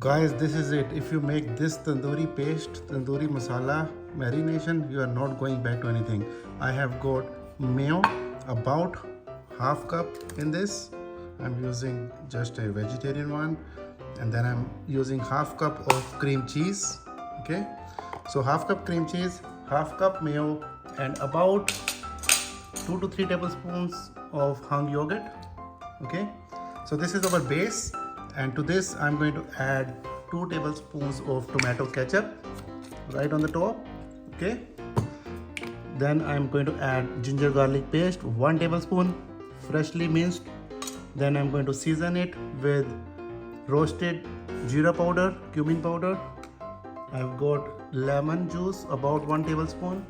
Guys, this is it. If you make this tandoori paste, tandoori masala marination, you are not going back to anything. I have got mayo, about half cup in this. I'm using just a vegetarian one, and then I'm using half cup of cream cheese. Okay, so half cup cream cheese, half cup mayo, and about 2 to 3 tablespoons of hung yogurt. Okay, so this is our base, and to this I'm going to add 2 tablespoons of tomato ketchup right on the top. Okay, then I'm going to add ginger garlic paste 1 tablespoon freshly minced. Then I'm going to season it with roasted jeera powder, cumin powder. I've got lemon juice about 1 tablespoon.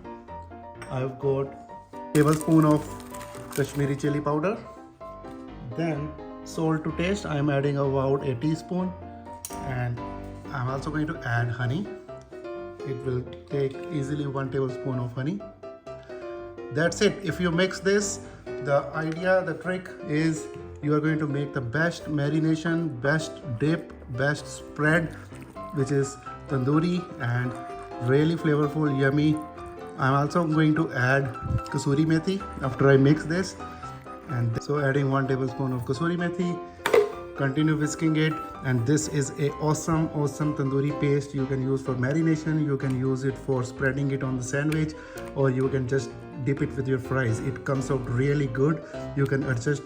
I've got tablespoon of Kashmiri chili powder. Then salt to taste, I'm adding about a teaspoon, and I'm also going to add honey. It will take easily 1 tablespoon of honey. That's it. If you mix this, the idea, the trick is you are going to make the best marination, best dip, best spread, which is tandoori and really flavorful, yummy. I'm also going to add kasuri methi after I mix this, and so adding 1 tablespoon of kasuri methi. Continue whisking it, and this is a awesome tandoori paste. You can use for marination, you can use it for spreading it on the sandwich, or you can just dip it with your fries. It comes out really good. You can adjust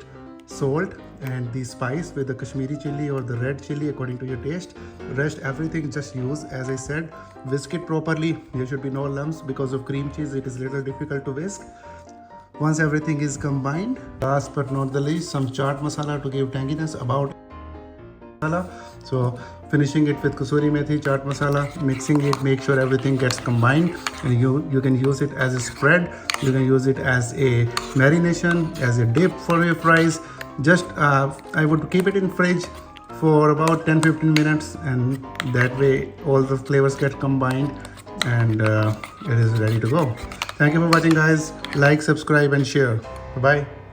salt and the spice with the Kashmiri chili or the red chili according to your taste. Rest everything just use, as I said, whisk it properly. There should be no lumps. Because of cream cheese, it is a little difficult to whisk. Once everything is combined, last but not the least, some chaat masala to give tanginess, about masala. So finishing it with kasuri methi, chaat masala, mixing it, make sure everything gets combined, and you can use it as a spread, you can use it as a marination, as a dip for your fries. Just I would keep it in fridge for about 10-15 minutes, and that way all the flavors get combined, and it is ready to go. Thank you for watching, guys. Like, subscribe and share. Bye bye.